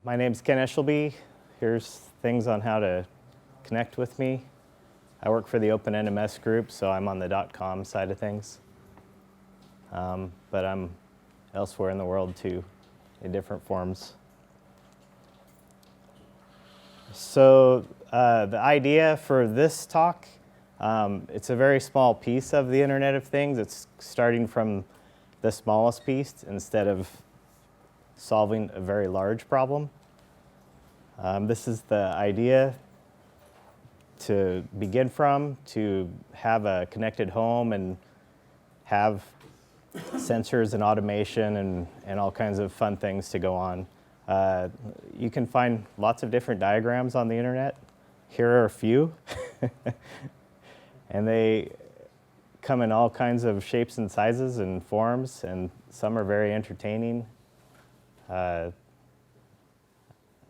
My name's Ken Eshelby. Here's things on how to connect with me. I work for the OpenNMS group, so I'm on the .com side of things. But I'm elsewhere in the world too, in different forms. So the idea for this talk, it's a very small piece of the Internet of Things. It's starting from the smallest piece instead of solving a very large problem. This is the idea to begin from, to have a connected home and have sensors and automation and all kinds of fun things to go on. You can find lots of different diagrams on the internet. Here are a few. And they come in all kinds of shapes and sizes and forms, and some are very entertaining.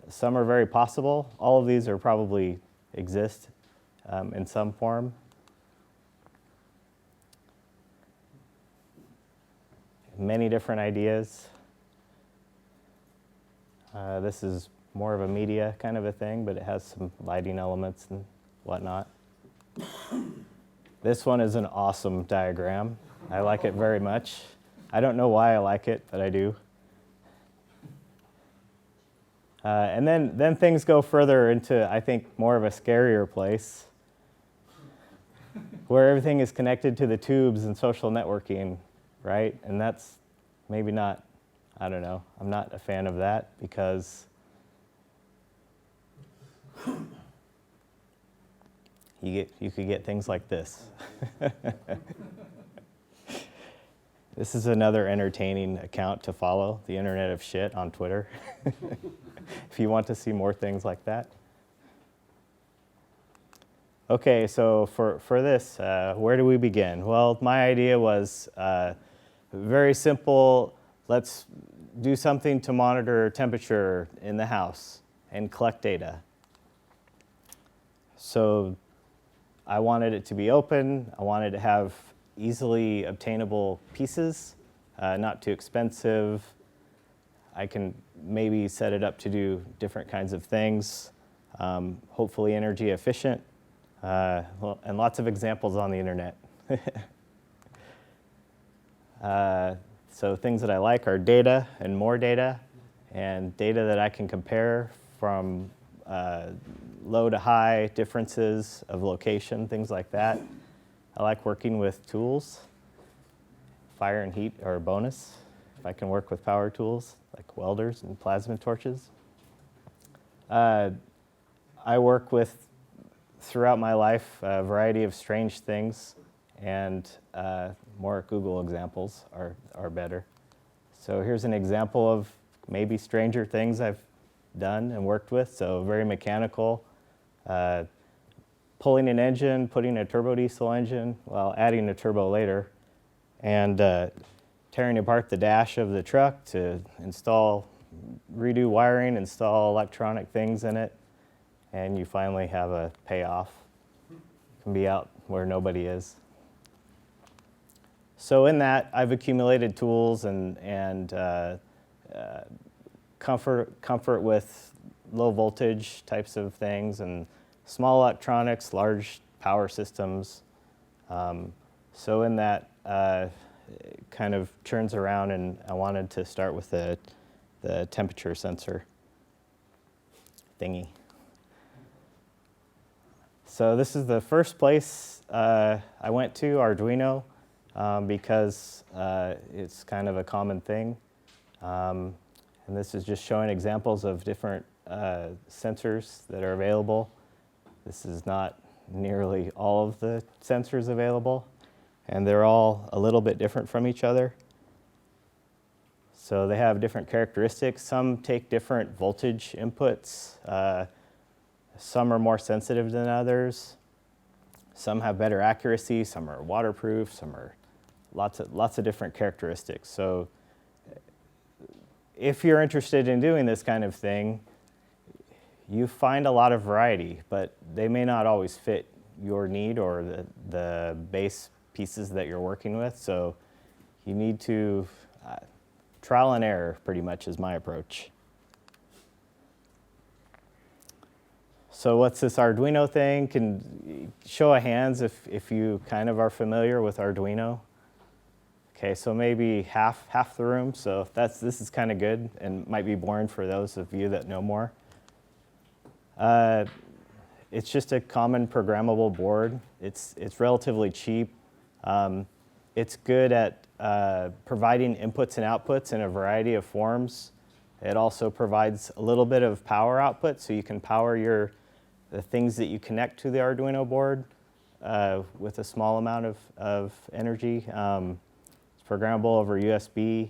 Some are very possible. All of these are probably exist in some form. Many different ideas. This is more of a media kind of a thing, but it has some lighting elements and whatnot. This one is an awesome diagram. I like it very much. I don't know why I like it, but I do. And then things go further into, I think, more of a scarier place, where everything is connected to the tubes and social networking, right? And that's maybe not, I don't know, I'm not a fan of that because you could get things like this. This is another entertaining account to follow, the Internet of Shit on Twitter, if you want to see more things like that. Okay, so for this, where do we begin? Well, my idea was very simple. Let's do something to monitor temperature in the house and collect data. So I wanted it to be open. I wanted to have easily obtainable pieces, not too expensive. I can maybe set it up to do different kinds of things, hopefully energy efficient, and lots of examples on the internet. So things that I like are data and more data, and data that I can compare from low to high differences of location, things like that. I like working with tools. Fire and heat are a bonus. If I can work with power tools, like welders and plasma torches. I work with, throughout my life, a variety of strange things, and more Google examples are better. So here's an example of maybe stranger things I've done and worked with. So very mechanical. Pulling an engine, putting a turbo diesel engine, well, adding a turbo later, and tearing apart the dash of the truck to redo wiring, install electronic things in it, and you finally have a payoff. You can be out where nobody is. So in that, I've accumulated tools and comfort with low voltage types of things, and small electronics, large power systems. So in that, it kind of churns around, and I wanted to start with the temperature sensor thingy. So this is the first place I went to, Arduino, because it's kind of a common thing. And this is just showing examples of different sensors that are available. This is not nearly all of the sensors available, and they're all a little bit different from each other. So they have different characteristics. Some take different voltage inputs. Some are more sensitive than others. Some have better accuracy. Some are waterproof. Some are lots of different characteristics. So if you're interested in doing this kind of thing, you find a lot of variety, but they may not always fit your need or the base pieces that you're working with. So you need to trial and error, pretty much, is my approach. So what's this Arduino thing? Can show of hands if you kind of are familiar with Arduino. Okay, so maybe half the room. So this is kind of good and might be boring for those of you that know more. It's just a common programmable board. It's relatively cheap. It's good at providing inputs and outputs in a variety of forms. It also provides a little bit of power output, so you can power the things that you connect to the Arduino board with a small amount of energy. It's programmable over USB.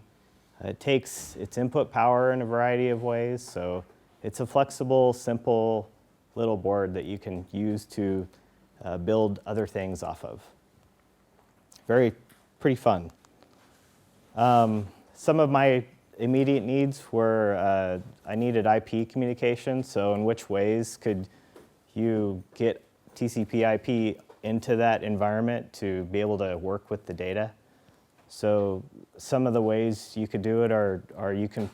It takes its input power in a variety of ways, so it's a flexible, simple little board that you can use to build other things off of. Pretty fun. Some of my immediate needs were I needed IP communication, so in which ways could you get TCP/IP into that environment to be able to work with the data? So some of the ways you could do it are you can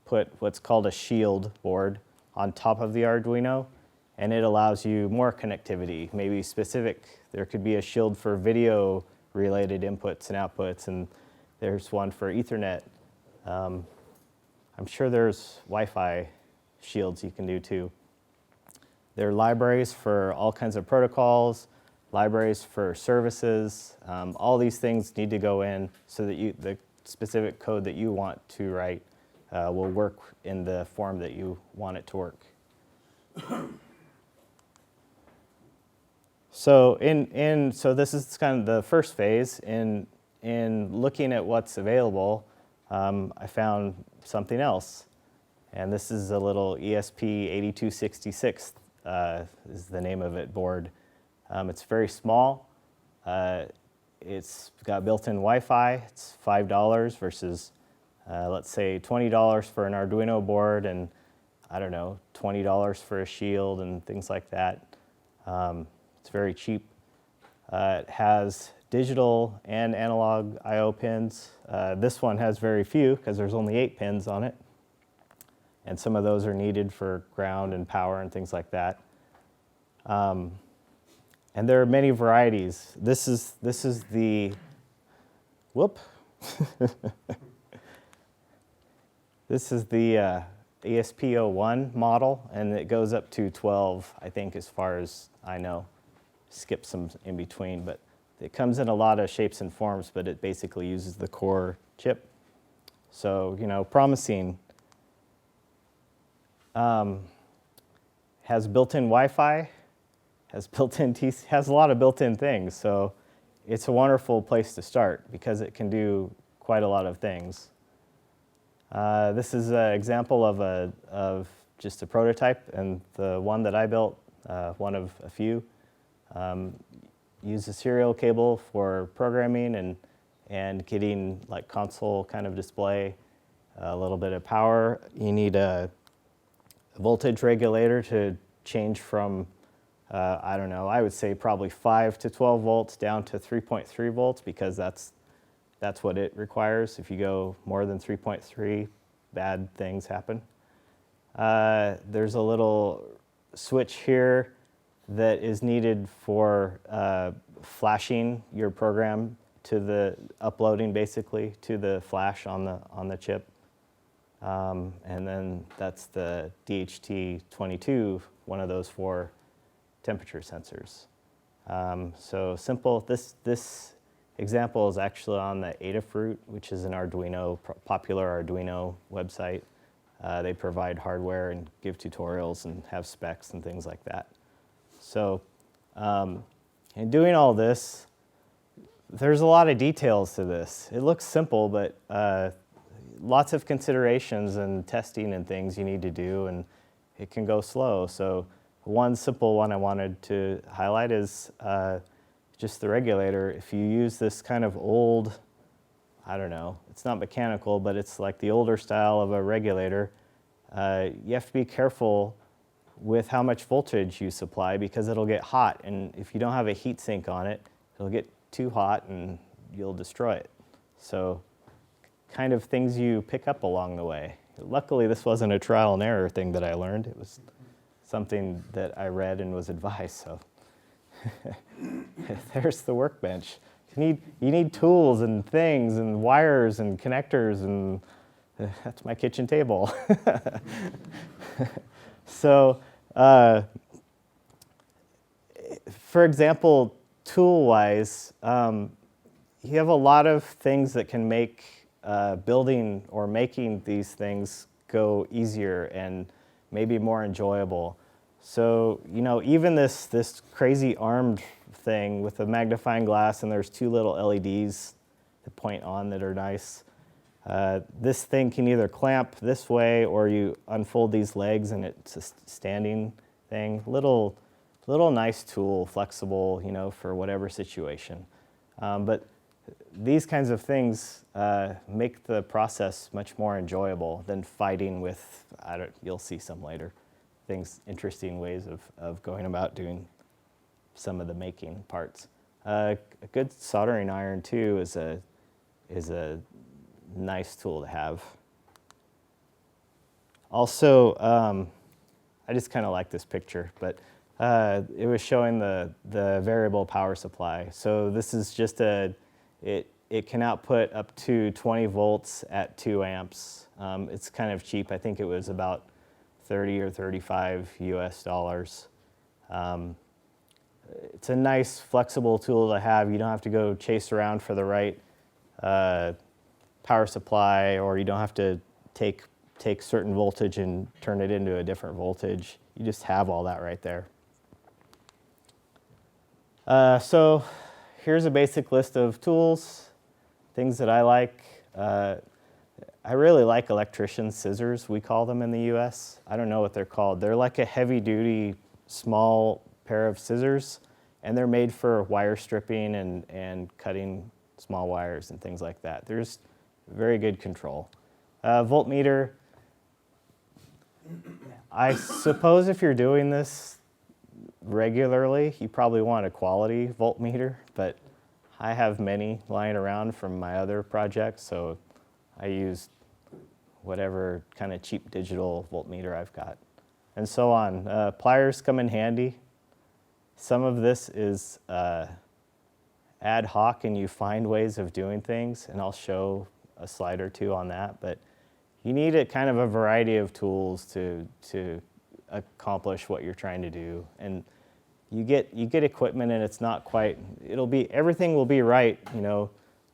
put what's called a shield board on top of the Arduino, and it allows you more connectivity, maybe specific. There could be a shield for video-related inputs and outputs, and there's one for Ethernet. I'm sure there's Wi-Fi shields you can do too. There are libraries for all kinds of protocols, libraries for services. All these things need to go in so that the specific code that you want to write will work in the form that you want it to work. So so this is kind of the first phase. In looking at what's available, I found something else. And this is a little ESP8266 is the name of it board. It's very small. It's got built-in Wi-Fi. It's $5 versus, let's say, $20 for an Arduino board, and I don't know, $20 for a shield and things like that. It's very cheap. It has digital and analog I/O pins. This one has very few because there's only 8 pins on it, and some of those are needed for ground and power and things like that. And there are many varieties. This is the, this is the ESP01 model, and it goes up to 12, I think, as far as I know. Skip some in between, but it comes in a lot of shapes and forms, but it basically uses the core chip. So, promising. Has built-in Wi-Fi, has a lot of built-in things. So it's a wonderful place to start because it can do quite a lot of things. This is an example of just a prototype, and the one that I built, one of a few, use a serial cable for programming and getting like console kind of display, a little bit of power. You need a voltage regulator to change from, I don't know, I would say probably 5 to 12 volts down to 3.3 volts because that's what it requires. If you go more than 3.3, bad things happen. There's a little switch here that is needed for flashing your program to the uploading basically to the flash on the chip. And then that's the DHT22, one of those 4 temperature sensors. So simple. This example is actually on the Adafruit, which is an popular Arduino website. They provide hardware and give tutorials and have specs and things like that. So in doing all this, there's a lot of details to this. It looks simple, but lots of considerations and testing and things you need to do, and it can go slow. So one simple one I wanted to highlight is just the regulator. If you use this kind of old, I don't know, it's not mechanical, but it's like the older style of a regulator, you have to be careful with how much voltage you supply because it'll get hot, and if you don't have a heat sink on it, it'll get too hot and you'll destroy it. So kind of things you pick up along the way. Luckily, this wasn't a trial and error thing that I learned. It was something that I read and was advised. So there's the workbench. You need tools and things and wires and connectors, and that's my kitchen table. So for example, tool-wise, you have a lot of things that can make building or making these things go easier and maybe more enjoyable. So, even this crazy armed thing with a magnifying glass, and there's 2 little LEDs that point on that are nice. This thing can either clamp this way, or you unfold these legs and it's a standing thing. Little nice tool, flexible, for whatever situation. But these kinds of things make the process much more enjoyable than fighting with, you'll see some later, interesting ways of going about doing some of the making parts. A good soldering iron too is a nice tool to have. Also, I just kind of like this picture, but it was showing the variable power supply. So this is just it can output up to 20 volts at 2 amps. It's kind of cheap. I think it was about 30 or 35 US dollars. It's a nice flexible tool to have. You don't have to go chase around for the right power supply, or you don't have to take certain voltage and turn it into a different voltage. You just have all that right there. So here's a basic list of tools, things that I like. I really like electrician scissors, we call them in the US. I don't know what they're called. They're like a heavy-duty, small pair of scissors, and they're made for wire stripping and cutting small wires and things like that. There's very good control. Voltmeter, I suppose if you're doing this regularly, you probably want a quality voltmeter, but I have many lying around from my other projects, so I use whatever kind of cheap digital voltmeter I've got, and so on. Pliers come in handy. Some of this is ad hoc, and you find ways of doing things, and I'll show a slide or two on that, but you need a kind of a variety of tools to accomplish what you're trying to do. And you get equipment, and it's not quite, everything will be right,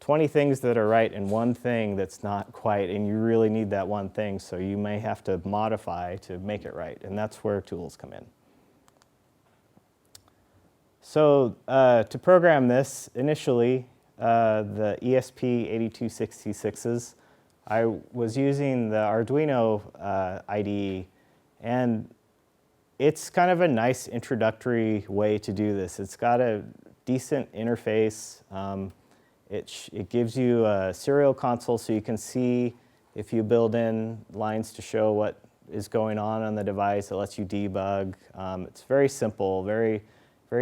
20 things that are right and one thing that's not quite, and you really need that one thing, so you may have to modify to make it right, and that's where tools come in. So to program this, initially, the ESP8266s, I was using the Arduino IDE, and it's kind of a nice introductory way to do this. It's got a decent interface. It gives you a serial console, so you can see if you build in lines to show what is going on the device. It lets you debug. It's very simple, very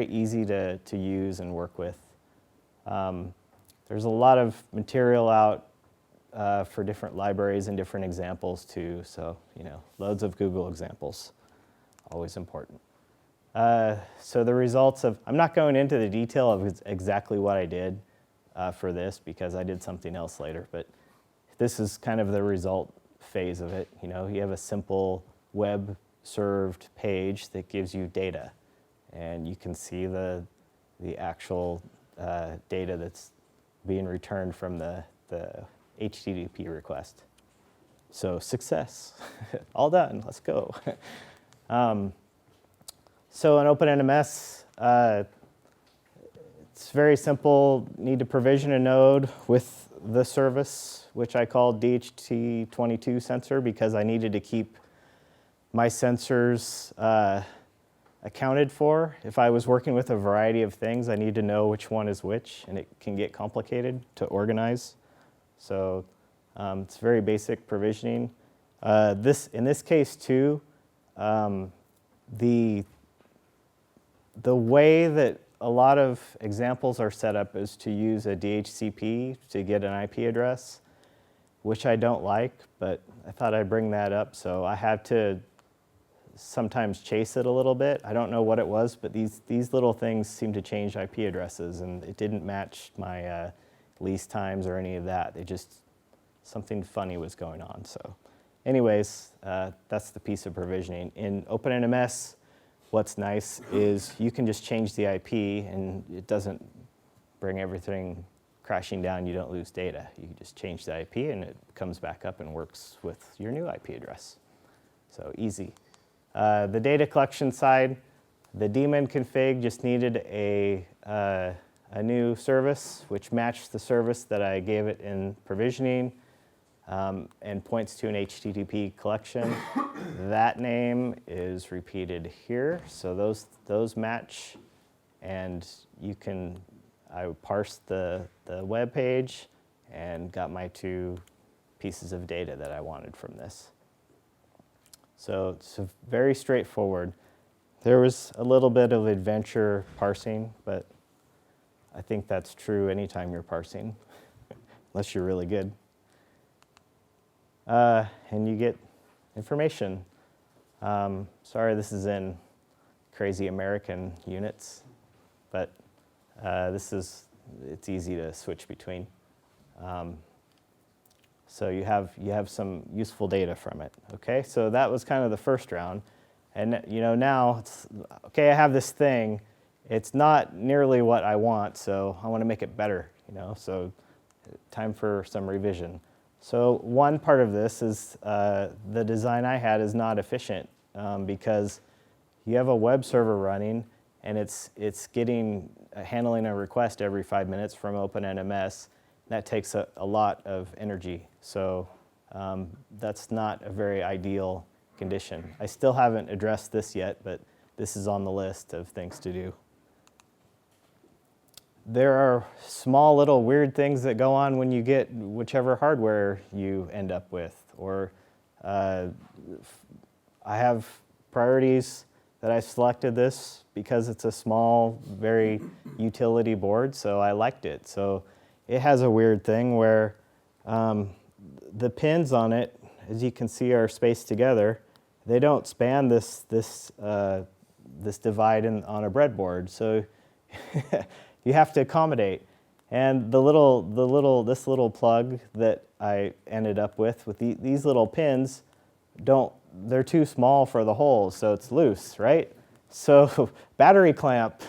easy to use and work with. There's a lot of material out for different libraries and different examples too, so loads of Google examples, always important. So the results of, I'm not going into the detail of exactly what I did for this because I did something else later, but this is kind of the result phase of it. You have a simple web-served page that gives you data, and you can see the actual data that's being returned from the HTTP request. So success, all done, let's go. So in OpenNMS, it's very simple. Need to provision a node with the service, which I called DHT22 sensor because I needed to keep my sensors accounted for. If I was working with a variety of things, I need to know which one is which, and it can get complicated to organize. So it's very basic provisioning. In this case too, the way that a lot of examples are set up is to use a DHCP to get an IP address, which I don't like, but I thought I'd bring that up. So I had to sometimes chase it a little bit. I don't know what it was, but these little things seem to change IP addresses, and it didn't match my lease times or any of that. They just, something funny was going on. So anyways, that's the piece of provisioning. In OpenNMS, what's nice is you can just change the IP, and it doesn't bring everything crashing down. You don't lose data. You can just change the IP, and it comes back up and works with your new IP address. So easy. The data collection side, the daemon config just needed a new service which matched the service that I gave it in provisioning, and points to an HTTP collection. That name is repeated here, so those match, and you can, I parsed the web page and got my 2 pieces of data that I wanted from this. So it's very straightforward. There was a little bit of adventure parsing, but I think that's true anytime you're parsing, unless you're really good. And you get information. Sorry, this is in crazy American units, but it's easy to switch between. So you have some useful data from it. Okay, so that was kind of the first round, and now it's okay. I have this thing. It's not nearly what I want, so I want to make it better. So time for some revision. So one part of this is the design I had is not efficient because you have a web server running, and it's handling a request every 5 minutes from OpenNMS. That takes a lot of energy, so that's not a very ideal condition. I still haven't addressed this yet, but this is on the list of things to do. There are small little weird things that go on when you get whichever hardware you end up with, or I have priorities that I selected this because it's a small, very utility board, so I liked it. So it has a weird thing where the pins on it, as you can see, are spaced together. They don't span this divide on a breadboard, so you have to accommodate. And this little plug that I ended up with these little pins, they're too small for the holes, so it's loose, right? So battery clamp,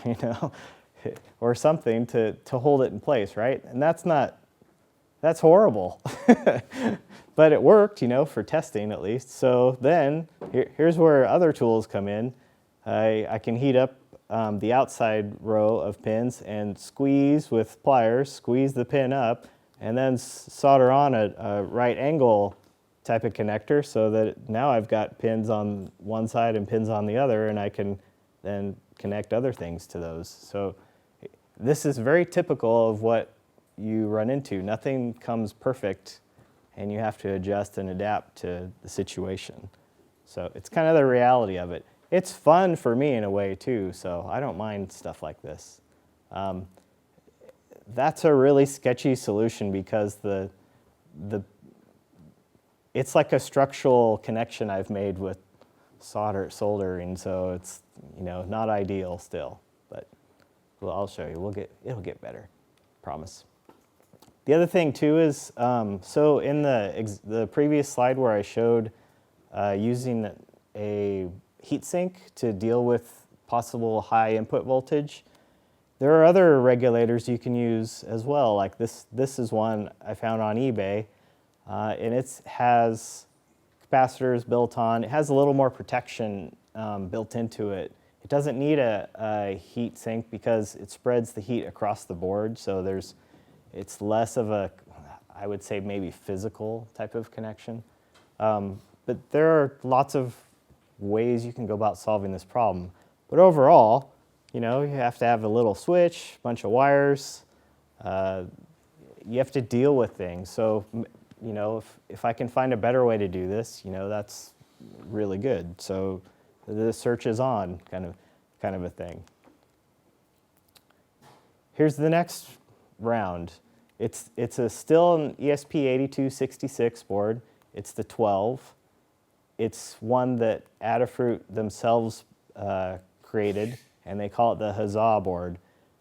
or something to hold it in place, right? And that's horrible. But it worked, for testing at least. So then here's where other tools come in. I can heat up the outside row of pins and squeeze with pliers, squeeze the pin up, and then solder on a right angle type of connector, so that now I've got pins on one side and pins on the other, and I can then connect other things to those. So this is very typical of what you run into. Nothing comes perfect, and you have to adjust and adapt to the situation. So it's kind of the reality of it. It's fun for me in a way too, so I don't mind stuff like this. That's a really sketchy solution because it's like a structural connection I've made with soldering, so it's not ideal still. But I'll show you. It'll get better, promise. The other thing too is so in the previous slide where I showed using a heatsink to deal with possible high input voltage, there are other regulators you can use as well. Like this is one I found on eBay, and it has capacitors built on. It has a little more protection built into it. It doesn't need a heat sink because it spreads the heat across the board, so it's less of a, I would say, maybe physical type of connection. But there are lots of ways you can go about solving this problem. But overall, you have to have a little switch, a bunch of wires. You have to deal with things. So, if I can find a better way to do this, that's really good. So the search is on, kind of a thing. Here's the next round. It's still an ESP8266 board. It's the 12. it's one that Adafruit themselves created, and they call it the HUZZAH board.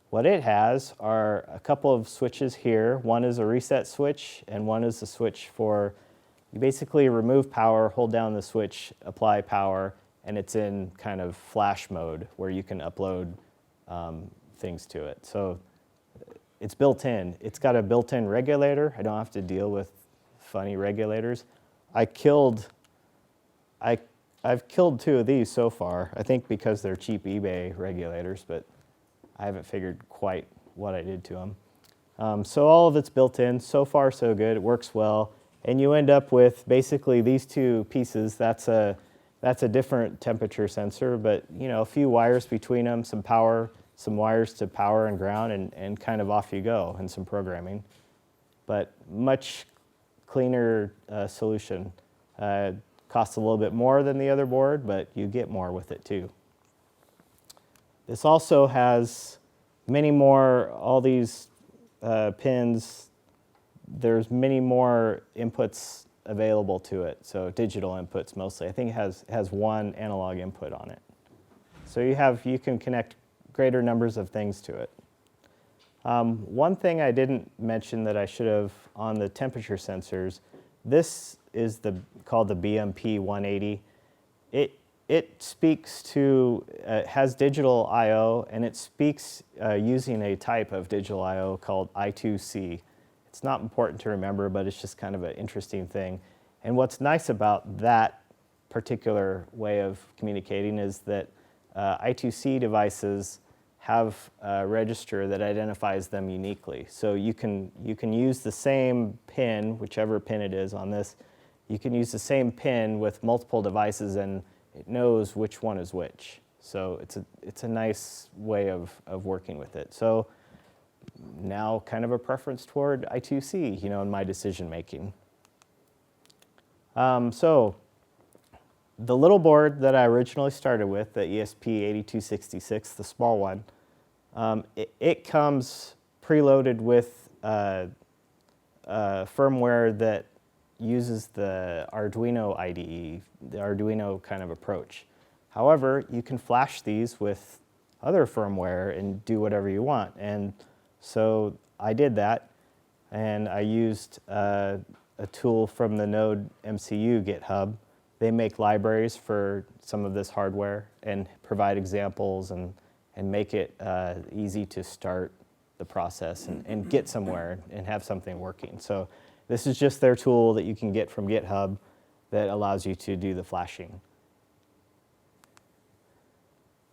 What it has are a couple of switches here. One is a reset switch, and one is a switch for, you basically remove power, hold down the switch, apply power, and it's in kind of flash mode where you can upload things to it. So it's built in. It's got a built-in regulator. I don't have to deal with funny regulators. I've killed 2 of these so far, I think because they're cheap eBay regulators, but I haven't figured quite what I did to them. So all of it's built in. So far, so good. It works well. And you end up with basically these 2 pieces. That's a different temperature sensor, but a few wires between them, some power, some wires to power and ground, and kind of off you go, and some programming. But much cleaner solution. Costs a little bit more than the other board, but you get more with it too. This also has many more, all these pins, there's many more inputs available to it, so digital inputs mostly. I think it has 1 analog input on it. So you can connect greater numbers of things to it. One thing I didn't mention that I should have on the temperature sensors, this is called the BMP 180. It speaks to, has digital I/O, and it speaks using a type of digital I/O called I2C. It's not important to remember, but it's just kind of an interesting thing. And what's nice about that particular way of communicating is that I2C devices have a register that identifies them uniquely. So you can use the same pin, whichever pin it is on this, you can use the same pin with multiple devices and it knows which one is which. So it's a nice way of working with it. So now kind of a preference toward I2C, in my decision making. So the little board that I originally started with, the ESP8266, the small one, it comes preloaded with firmware that uses the Arduino IDE, the Arduino kind of approach. However, you can flash these with other firmware and do whatever you want. And so I did that, and I used a tool from the NodeMCU GitHub. They make libraries for some of this hardware and provide examples and make it easy to start the process and get somewhere and have something working. So this is just their tool that you can get from GitHub that allows you to do the flashing.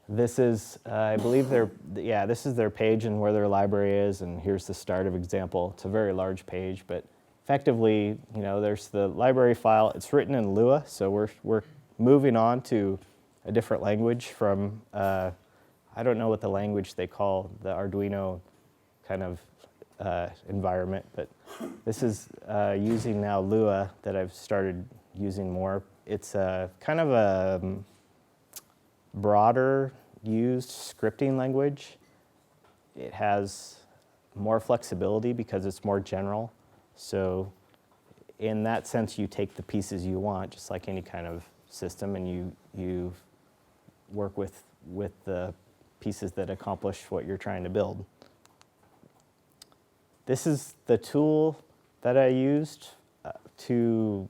This is, I believe this is their page and where their library is, and here's the start of example. It's a very large page, but effectively, there's the library file. It's written in Lua, so we're moving on to a different language from, I don't know what the language they call the Arduino kind of environment, but this is using now Lua that I've started using more. It's kind of a broader used scripting language. It has more flexibility because it's more general. So in that sense, you take the pieces you want, just like any kind of system, and you work with the pieces that accomplish what you're trying to build. This is the tool that I used to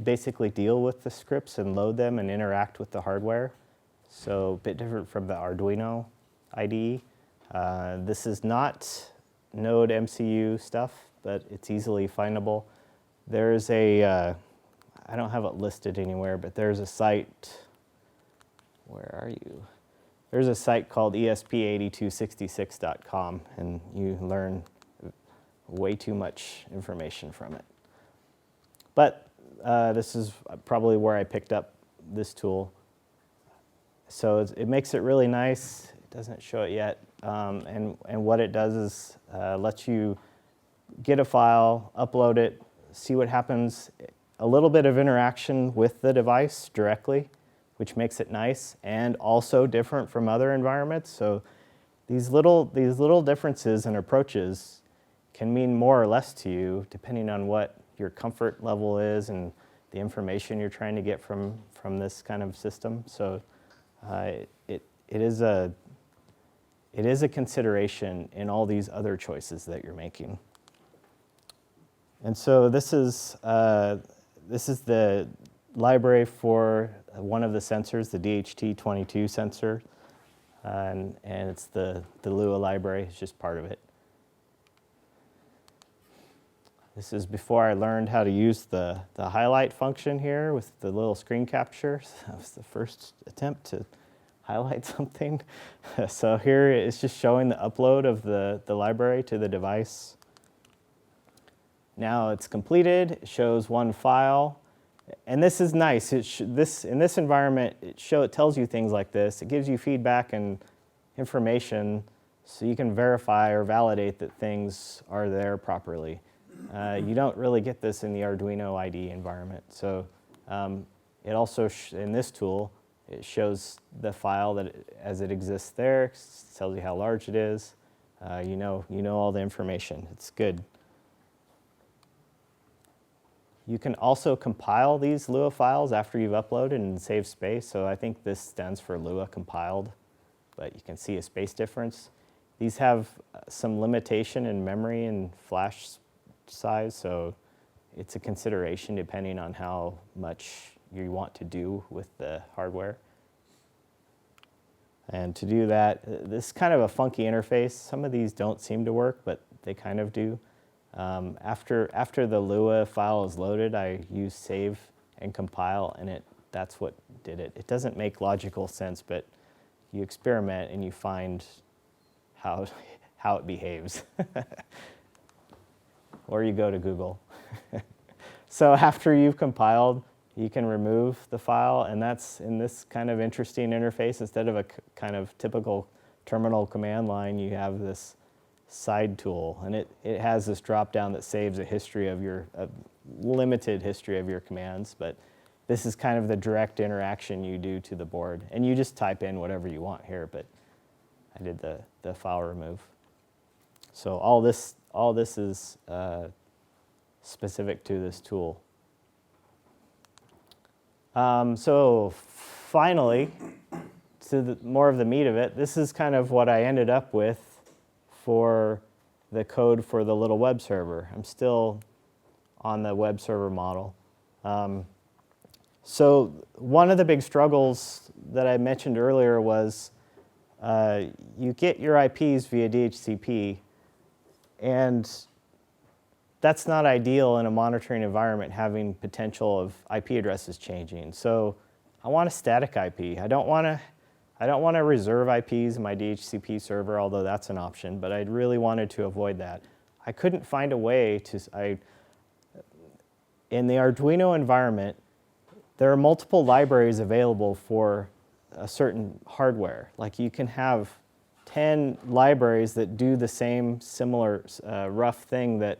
basically deal with the scripts and load them and interact with the hardware. So a bit different from the Arduino IDE. This is not NodeMCU stuff, but it's easily findable. There's I don't have it listed anywhere, but there's a site, where are you? There's a site called ESP8266.com, and you learn way too much information from it. But this is probably where I picked up this tool. So it makes it really nice. It doesn't show it yet. And what it does is lets you get a file, upload it, see what happens, a little bit of interaction with the device directly, which makes it nice and also different from other environments. So these little differences and approaches can mean more or less to you depending on what your comfort level is and the information you're trying to get from this kind of system. So it is a consideration in all these other choices that you're making. And so this is the library for one of the sensors, the DHT22 sensor, and it's the Lua library. It's just part of it. This is before I learned how to use the highlight function here with the little screen capture. So that was the first attempt to highlight something. So here it's just showing the upload of the library to the device. Now it's completed. It shows one file. And this is nice. In this environment, it tells you things like this. It gives you feedback and information so you can verify or validate that things are there properly. You don't really get this in the Arduino IDE environment. So it also, in this tool, it shows the file as it exists there. It tells you how large it is. You know all the information. It's good. You can also compile these Lua files after you've uploaded and save space. So I think this stands for Lua compiled, but you can see a space difference. These have some limitation in memory and flash size, so it's a consideration depending on how much you want to do with the hardware. And to do that, this is kind of a funky interface. Some of these don't seem to work, but they kind of do. After the Lua file is loaded, I use save and compile, and that's what did it. It doesn't make logical sense, but you experiment and you find how it behaves. Or you go to Google. So after you've compiled, you can remove the file, and that's in this kind of interesting interface. Instead of a kind of typical terminal command line, you have this side tool, and it has this drop down that saves a history of a limited history of your commands, but this is kind of the direct interaction you do to the board, and you just type in whatever you want here, but I did the file remove. So all this is specific to this tool. So finally, to more of the meat of it, this is kind of what I ended up with for the code for the little web server. I'm still on the web server model. So one of the big struggles that I mentioned earlier was you get your IPs via DHCP, and that's not ideal in a monitoring environment, having potential of IP addresses changing. So I want a static IP. I don't want to reserve IPs in my DHCP server, although that's an option, but I really wanted to avoid that. I couldn't find a way to, in the Arduino environment, there are multiple libraries available for a certain hardware. Like you can have 10 libraries that do the same similar rough thing that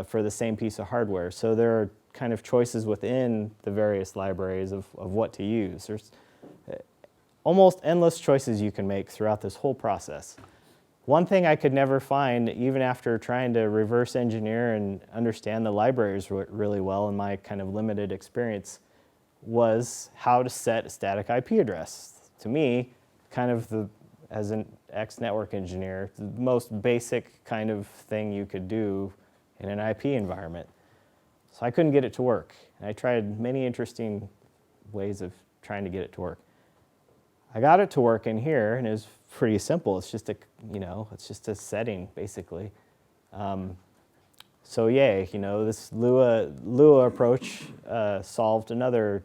for the same piece of hardware. So there are kind of choices within the various libraries of what to use. There's almost endless choices you can make throughout this whole process. One thing I could never find, even after trying to reverse engineer and understand the libraries really well in my kind of limited experience, was how to set a static IP address. To me, kind of as an ex-network engineer, the most basic kind of thing you could do in an IP environment. So I couldn't get it to work. And I tried many interesting ways of trying to get it to work. I got it to work in here, and it was pretty simple. It's just a setting basically. So yay, this Lua approach solved another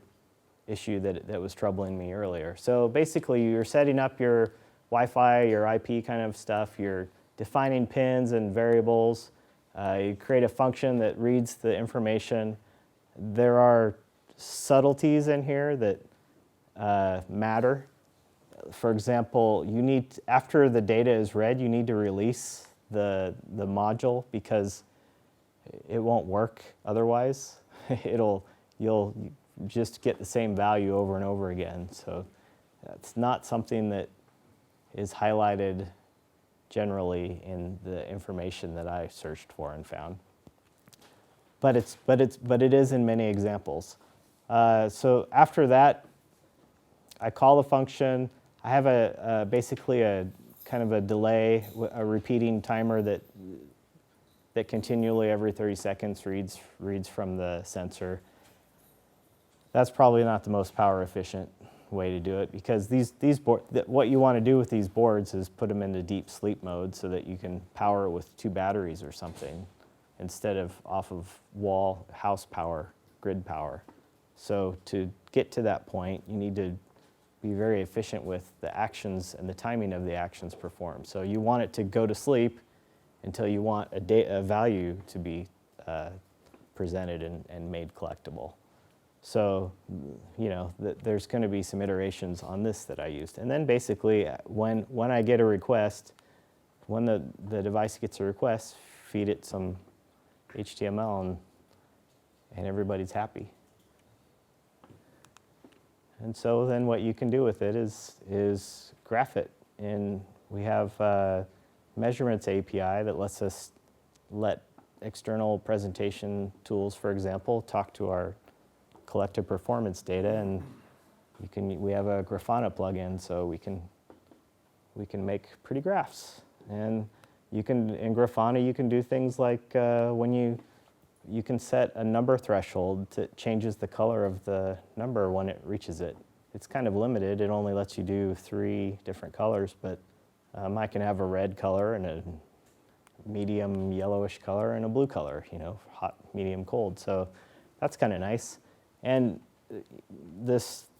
issue that was troubling me earlier. So basically, you're setting up your Wi-Fi, your IP kind of stuff. You're defining pins and variables. You create a function that reads the information. There are subtleties in here that matter. For example, after the data is read, you need to release the module because it won't work otherwise. You'll just get the same value over and over again. So that's not something that is highlighted generally in the information that I searched for and found. but it is in many examples. So after that, I call the function. I have basically a kind of a delay, a repeating timer that continually every 30 seconds reads from the sensor. That's probably not the most power efficient way to do it, because what you want to do with these boards is put them into deep sleep mode so that you can power it with 2 batteries or something instead of off of house power, grid power. So to get to that point, you need to be very efficient with the actions and the timing of the actions performed. So you want it to go to sleep until you want a value to be presented and made collectible. So, there's going to be some iterations on this that I used. And then basically, when I get a request, when the device gets a request, feed it some HTML and everybody's happy. And so then what you can do with it is graph it. And we have measurements API that lets us let external presentation tools, for example, talk to our collective performance data, and we have a Grafana plugin, so we can make pretty graphs. And in Grafana you can do things like when you can set a number threshold that changes the color of the number when it reaches it. It's kind of limited. It only lets you do 3 different colors, but I can have a red color and a medium yellowish color and a blue color, hot, medium, cold. So that's kind of nice. And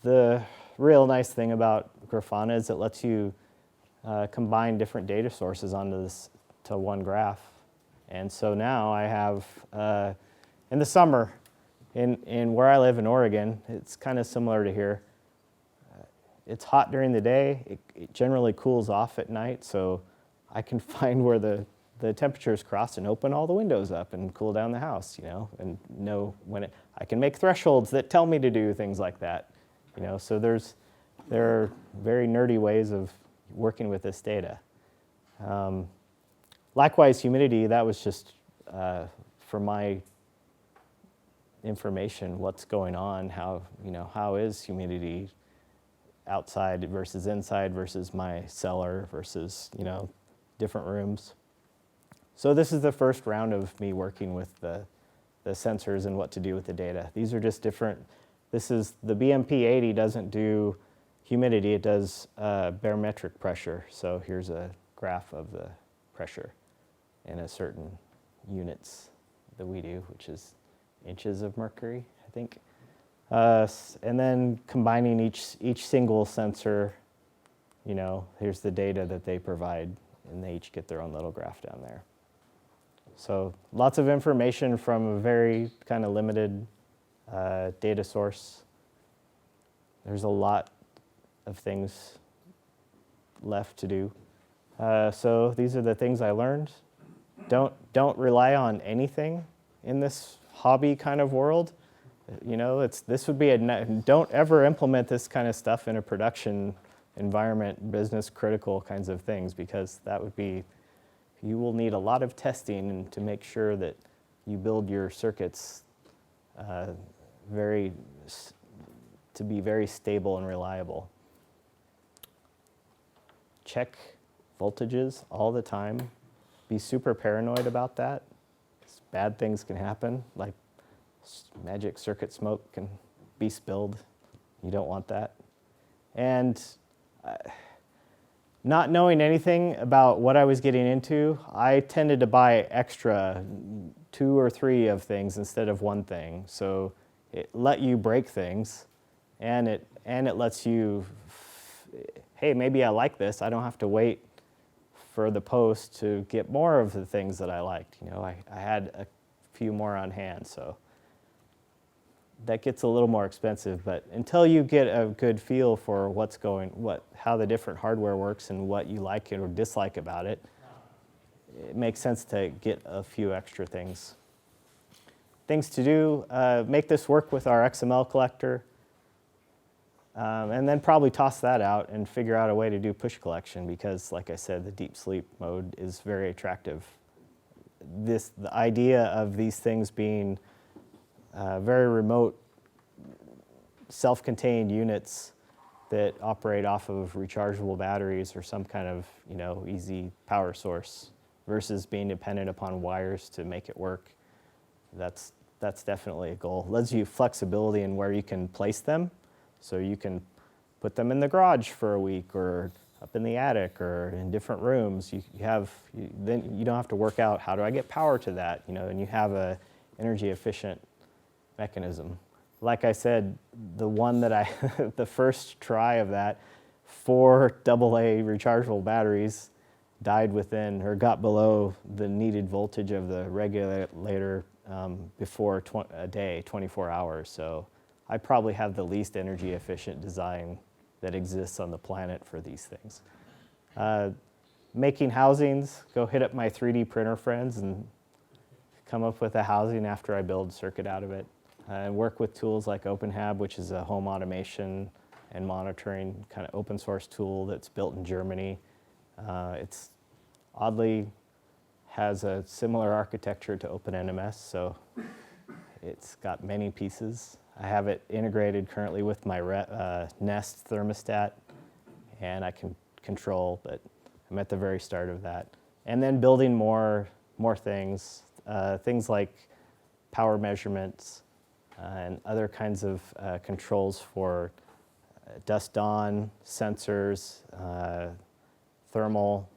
the real nice thing about Grafana is it lets you combine different data sources to one graph. And so now I have, in the summer, in where I live in Oregon, it's kind of similar to here. It's hot during the day. It generally cools off at night, so I can find where the temperatures cross and open all the windows up and cool down the house, and know when I can make thresholds that tell me to do things like that, So there are very nerdy ways of working with this data. Likewise, humidity, that was just for my information, what's going on, how is humidity outside versus inside versus my cellar versus, different rooms. So this is the first round of me working with the sensors and what to do with the data. These are just different. This is the BMP80 doesn't do humidity, it does barometric pressure. So here's a graph of the pressure in a certain units that we do, which is inches of mercury, I think. And then combining each single sensor, here's the data that they provide, and they each get their own little graph down there. So lots of information from a very kind of limited data source. There's a lot of things left to do. So these are the things I learned. Don't rely on anything in this hobby kind of world. This would be don't ever implement this kind of stuff in a production environment, business critical kinds of things, because you will need a lot of testing to make sure that you build your circuits to be very stable and reliable. Check voltages all the time. Be super paranoid about that. Bad things can happen, like magic circuit smoke can be spilled. You don't want that. And not knowing anything about what I was getting into, I tended to buy extra 2 or 3 of things instead of one thing. So it let you break things, and it lets you, hey, maybe I like this. I don't have to wait for the post to get more of the things that I liked. I had a few more on hand, so that gets a little more expensive. But until you get a good feel for how the different hardware works and what you like or dislike about it, it makes sense to get a few extra things. Things to do: make this work with our XML collector, and then probably toss that out and figure out a way to do push collection, because, like I said, the deep sleep mode is very attractive the idea of these things being very remote, self-contained units that operate off of rechargeable batteries or some kind of easy power source versus being dependent upon wires to make it work. That's definitely a goal. It lets you flexibility in where you can place them, so you can put them in the garage for a week or up in the attic or in different rooms. Then you don't have to work out how do I get power to that, and you have a energy efficient mechanism. Like I said, the one that the first try of that, 4 AA rechargeable batteries died within or got below the needed voltage of the regulator before a day, 24 hours. So I probably have the least energy efficient design that exists on the planet for these things. Making housings, go hit up my 3D printer friends and come up with a housing after I build a circuit out of it. And work with tools like OpenHab, which is a home automation and monitoring kind of open source tool that's built in Germany. It's oddly has a similar architecture to OpenNMS, so it's got many pieces. I have it integrated currently with my Nest thermostat, and I can control, but I'm at the very start of that. And then building more things, things like power measurements, and other kinds of controls for dust on sensors, thermal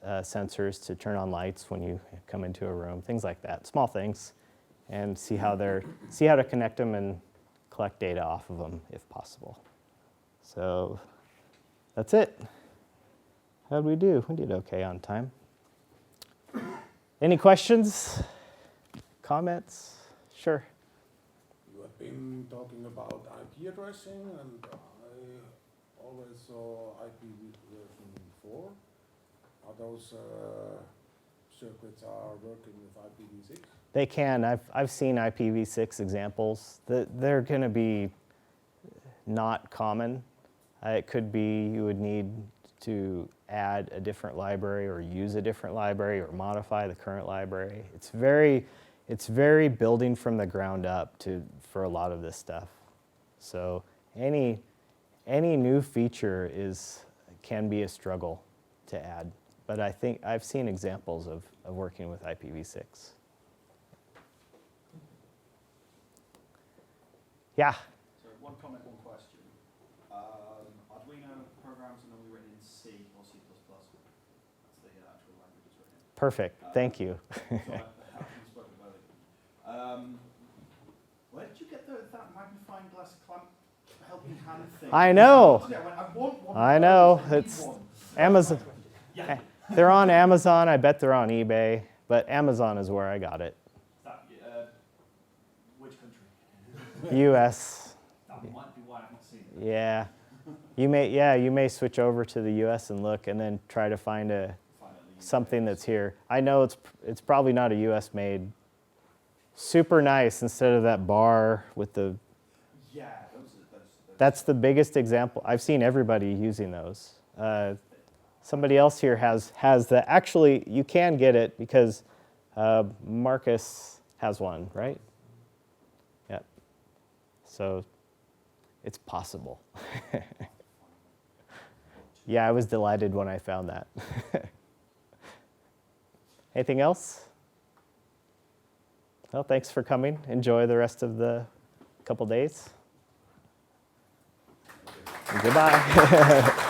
sensors to turn on lights when you come into a room, things like that, small things, and see how to connect them and collect data off of them if possible. So that's it. How'd we do? We did okay on time. Any questions? Comments? Sure. You have been talking about IP addressing, and I always saw IPv4. Are those circuits are working with IPv6? They can. I've seen IPv6 examples. They're going to be not common. It could be you would need to add a different library or use a different library or modify the current library. It's very building from the ground up for a lot of this stuff. So any new feature can be a struggle to add. But I think I've seen examples of working with IPv6. Yeah? So one comment, one question. Arduino programs are normally written in C or C++. That's the actual language it's written in. Perfect. Thank you. Where did you get that magnifying glass clamp helping hand thing? I know. I want one. I know. It's one. Amazon. Yeah. They're on Amazon. I bet they're on eBay. But Amazon is where I got it. Which country? U.S. That might be why I've not seen it. Yeah. You may switch over to the U.S. and look, and then try to find something that's here. I know it's probably not a U.S. made. Super nice instead of that bar with the. Yeah, That's the biggest example. I've seen everybody using those. Somebody else here has that. Actually, you can get it because Marcus has one, right? Yep. So it's possible. Yeah, I was delighted when I found that. Anything else? Well, thanks for coming. Enjoy the rest of the couple days. Goodbye.